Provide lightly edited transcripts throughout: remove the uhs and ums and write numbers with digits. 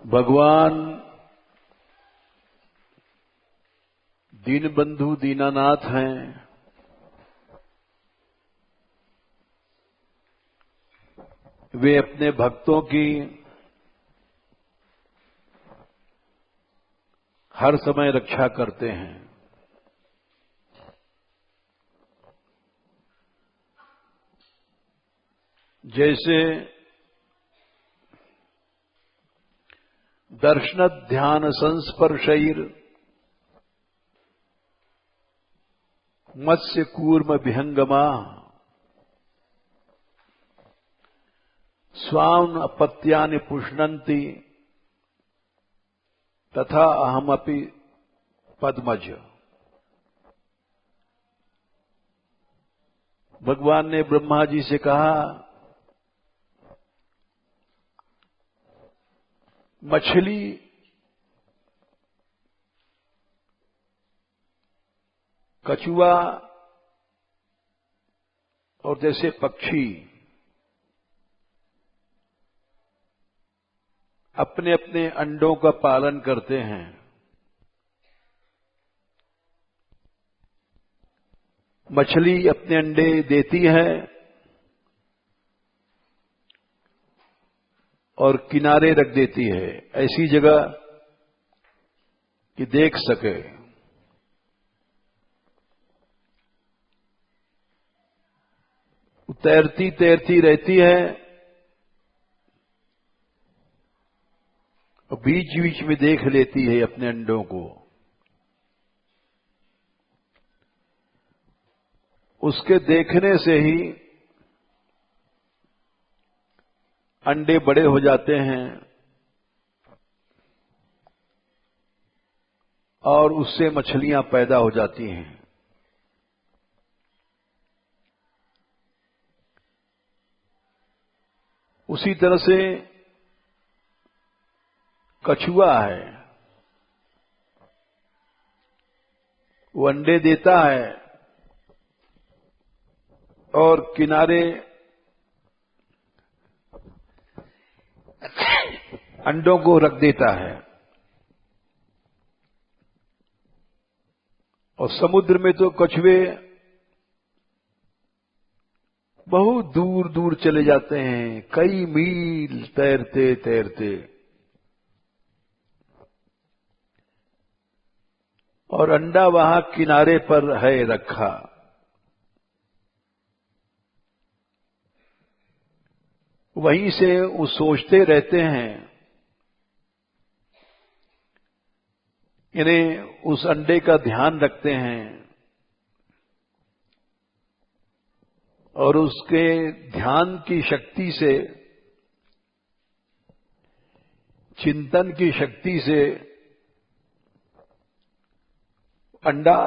भगवान दीनबंधु दीनानाथ हैं। वे अपने भक्तों की हर समय रक्षा करते हैं। जैसे दर्शन ध्यान संस्पर्शैर मत्स्य कूर्म विहंगमा स्वान अपत्यानि पुष्णन्ति तथा अहमपि पद्मज। भगवान ने ब्रह्मा जी से कहा, मछली कछुआ और जैसे पक्षी अपने अपने अंडों का पालन करते हैं। मछली अपने अंडे देती है और किनारे रख देती है, ऐसी जगह कि देख सके। तैरती तैरती रहती है और बीच बीच में देख लेती है अपने अंडों को। उसके देखने से ही अंडे बड़े हो जाते हैं और उससे मछलियां पैदा हो जाती हैं। उसी तरह से कछुआ है, वो अंडे देता है और किनारे अंडों को रख देता है। और समुद्र में तो कछुए बहुत दूर दूर चले जाते हैं, कई मील तैरते तैरते, और अंडा वहां किनारे पर है रखा। वहीं से वो सोचते रहते हैं, यानी उस अंडे का ध्यान रखते हैं और उसके ध्यान की शक्ति से, चिंतन की शक्ति से अंडा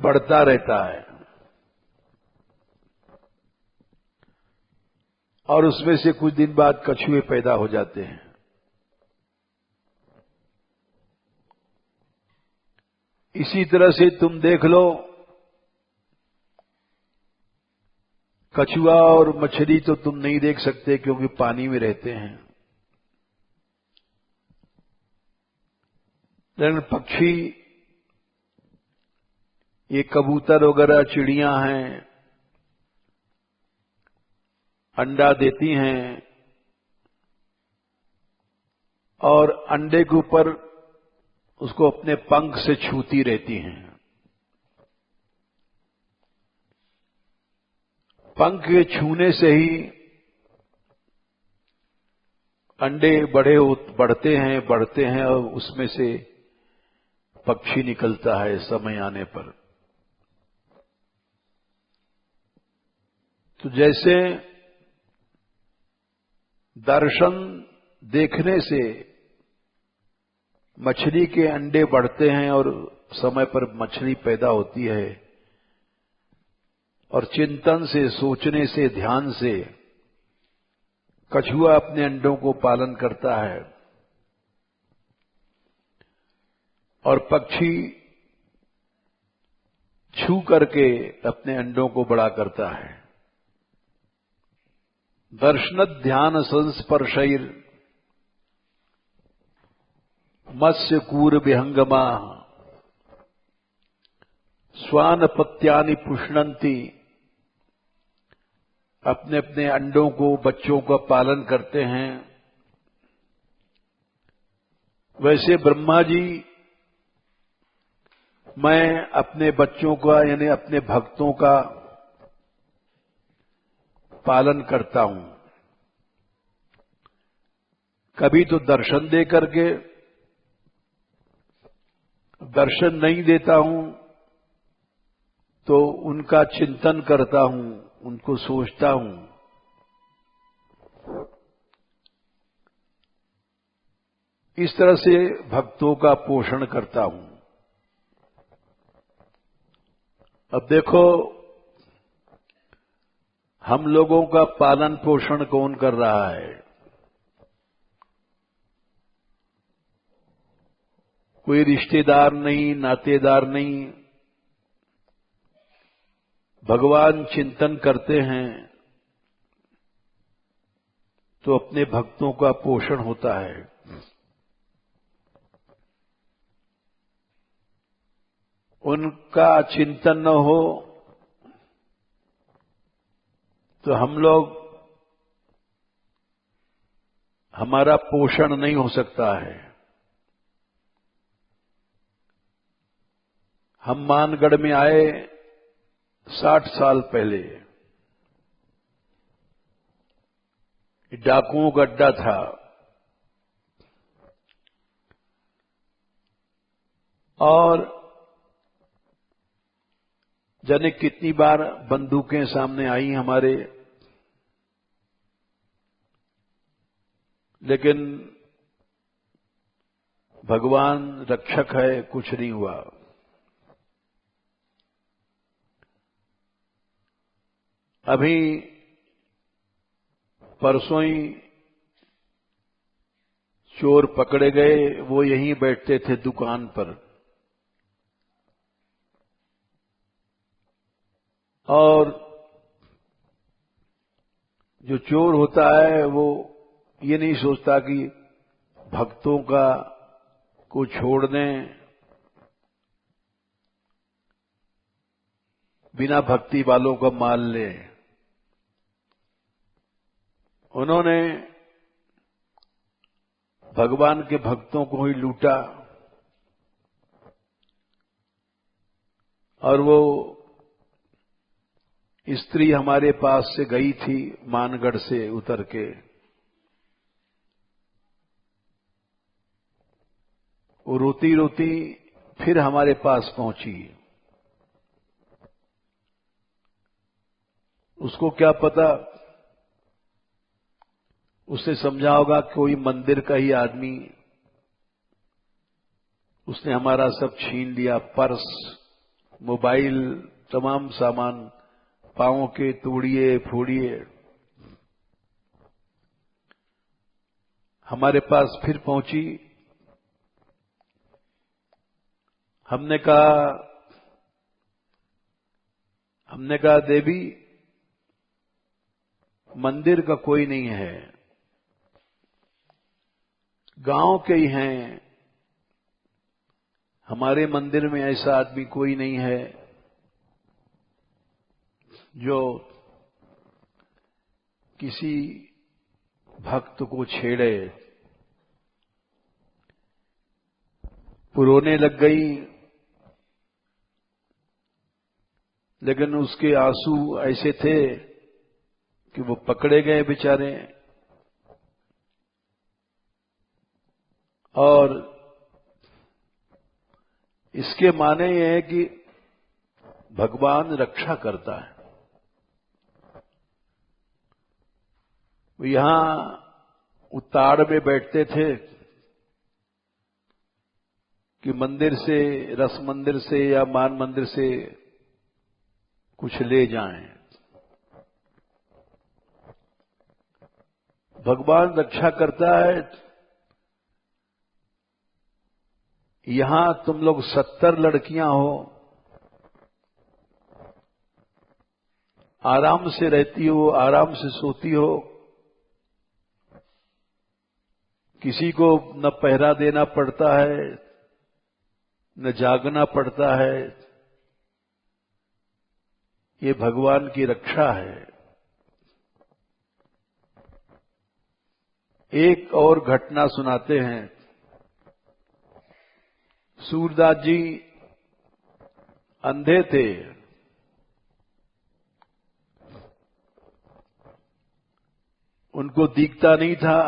बढ़ता रहता है और उसमें से कुछ दिन बाद कछुए पैदा हो जाते हैं। इसी तरह से तुम देख लो, कछुआ और मछली तो तुम नहीं देख सकते क्योंकि पानी में रहते हैं, लेकिन पक्षी, ये कबूतर वगैरह चिड़ियां हैं, अंडा देती हैं और अंडे के ऊपर उसको अपने पंख से छूती रहती हैं। पंख के छूने से ही अंडे बढ़ते हैं और उसमें से पक्षी निकलता है समय आने पर। तो जैसे दर्शन देखने से मछली के अंडे बढ़ते हैं और समय पर मछली पैदा होती है, और चिंतन से, सोचने से, ध्यान से कछुआ अपने अंडों को पालन करता है और पक्षी छू करके अपने अंडों को बड़ा करता है। दर्शन ध्यान संस्पर्शैर मत्स्य कूर विहंगमा स्वान पत्यानि पुष्णंती, अपने अपने अंडों को, बच्चों का पालन करते हैं। वैसे ब्रह्मा जी, मैं अपने बच्चों का यानी अपने भक्तों का पालन करता हूं। कभी तो दर्शन दे करके, दर्शन नहीं देता हूं तो उनका चिंतन करता हूं, उनको सोचता हूं। इस तरह से भक्तों का पोषण करता हूं। अब देखो, हम लोगों का पालन पोषण कौन कर रहा है? कोई रिश्तेदार नहीं, नातेदार नहीं। भगवान चिंतन करते हैं तो अपने भक्तों का पोषण होता है। उनका चिंतन न हो तो हम लोग, हमारा पोषण नहीं हो सकता है। हम मानगढ़ में आए 60 साल पहले। डाकुओं का अड्डा था और जाने कितनी बार बंदूकें सामने आई हमारे, लेकिन भगवान रक्षक है, कुछ नहीं हुआ। अभी परसों ही चोर पकड़े गए, वो यहीं बैठते थे दुकान पर। और जो चोर होता है वो ये नहीं सोचता कि भक्तों का को छोड़ दें, बिना भक्ति वालों का माल ले। उन्होंने भगवान के भक्तों को ही लूटा। और वो स्त्री हमारे पास से गई थी, मानगढ़ से उतर के। वो रोती रोती फिर हमारे पास पहुंची। उसको क्या पता, उसने समझा होगा कोई मंदिर का ही आदमी, उसने हमारा सब छीन लिया, पर्स, मोबाइल, तमाम सामान, पांवों के तोड़िए फोड़िए। हमारे पास फिर पहुंची। हमने कहा देवी, मंदिर का कोई नहीं है, गांव के ही हैं। हमारे मंदिर में ऐसा आदमी कोई नहीं है जो किसी भक्त को छेड़े। रोने लग गई, लेकिन उसके आंसू ऐसे थे कि वो पकड़े गए बेचारे। और इसके माने ये है कि भगवान रक्षा करता है। वो यहां उताड़ में बैठते थे कि मंदिर से, रस मंदिर से या मान मंदिर से कुछ ले जाएं। भगवान रक्षा करता है। यहां तुम लोग 70 लड़कियां हो, आराम से रहती हो, आराम से सोती हो, किसी को न पहरा देना पड़ता है, न जागना पड़ता है। ये भगवान की रक्षा है। एक और घटना सुनाते हैं। सूरदास जी अंधे थे। उनको दिखता नहीं था।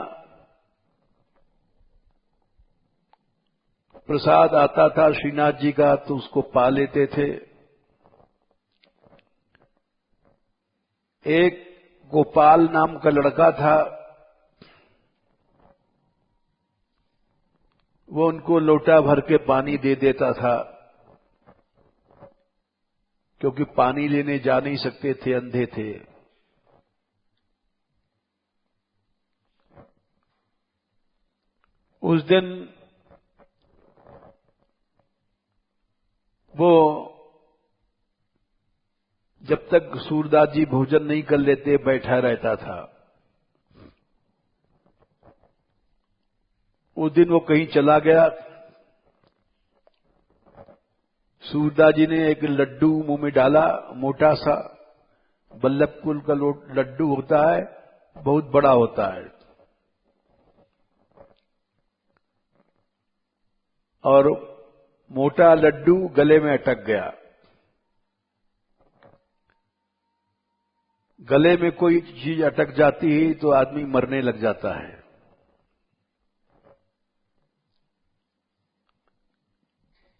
प्रसाद आता था श्रीनाथ जी का तो उसको पा लेते थे। एक गोपाल नाम का लड़का था, वो उनको लोटा भर के पानी दे देता था, क्योंकि पानी लेने जा नहीं सकते थे, अंधे थे। उस दिन वो जब तक सूरदास जी भोजन नहीं कर लेते बैठा रहता था। उस दिन वो कहीं चला गया। सूरदास जी ने एक लड्डू मुंह में डाला, मोटा सा बल्लभ कुल का लड्डू होता है, बहुत बड़ा होता है, और मोटा लड्डू गले में अटक गया। गले में कोई चीज अटक जाती है तो आदमी मरने लग जाता है।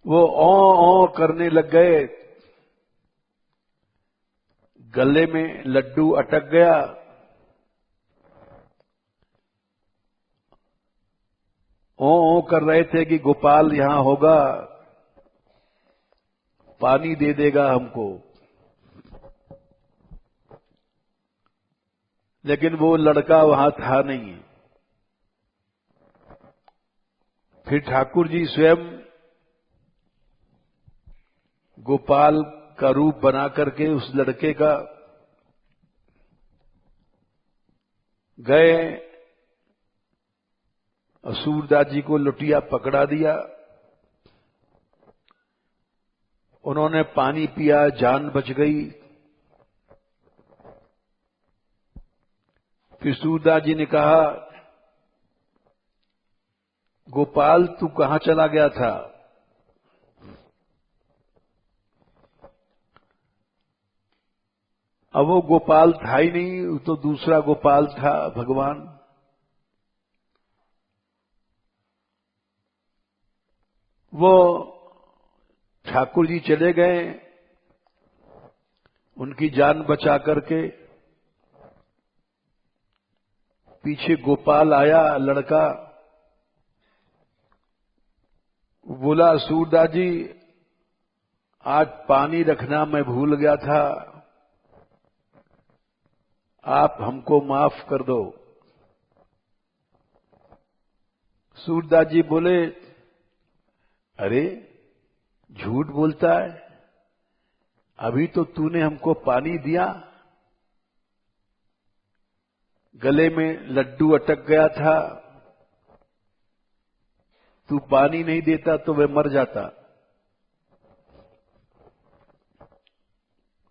वो ओ करने लग गए, गले में लड्डू अटक गया। ओ कर रहे थे कि गोपाल यहां होगा, पानी दे देगा हमको, लेकिन वो लड़का वहां था नहीं। फिर ठाकुर जी स्वयं गोपाल का रूप बना करके उस लड़के का गए और सूरदास जी को लुटिया पकड़ा दिया। उन्होंने पानी पिया, जान बच गई। फिर सूरदास जी ने कहा, गोपाल तू कहां चला गया था? अब वो गोपाल था ही नहीं, वो तो दूसरा गोपाल था, भगवान। वो ठाकुर जी चले गए उनकी जान बचा करके। पीछे गोपाल आया, लड़का बोला, सूरदास जी आज पानी रखना मैं भूल गया था, आप हमको माफ कर दो। सूरदास जी बोले, अरे झूठ बोलता है, अभी तो तूने हमको पानी दिया, गले में लड्डू अटक गया था, तू पानी नहीं देता तो वह मर जाता।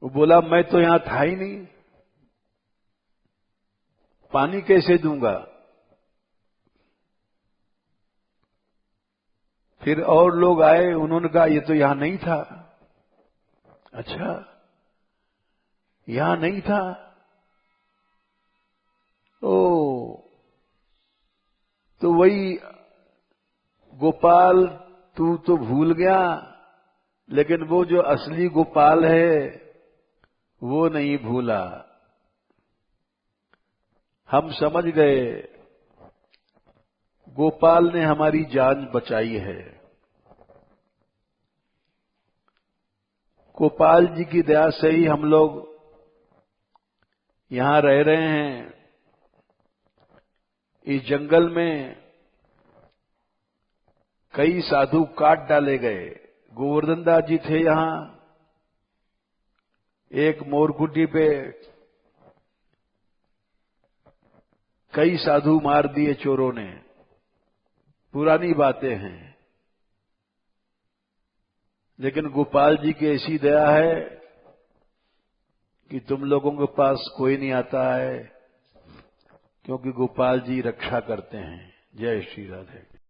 वो बोला, मैं तो यहां था ही नहीं, पानी कैसे दूंगा? फिर और लोग आए, उन्होंने कहा, ये तो यहां नहीं था। अच्छा, यहां नहीं था? ओ, तो वही गोपाल तू तो भूल गया, लेकिन वो जो असली गोपाल है वो नहीं भूला। हम समझ गए, गोपाल ने हमारी जान बचाई है। गोपाल जी की दया से ही हम लोग यहां रह रहे हैं। इस जंगल में कई साधु काट डाले गए। गोवर्धन दास जी थे यहां, एक मोरकुटी पे कई साधु मार दिए चोरों ने। पुरानी बातें हैं, लेकिन गोपाल जी की ऐसी दया है कि तुम लोगों के पास कोई नहीं आता है, क्योंकि गोपाल जी रक्षा करते हैं। जय श्री राधे।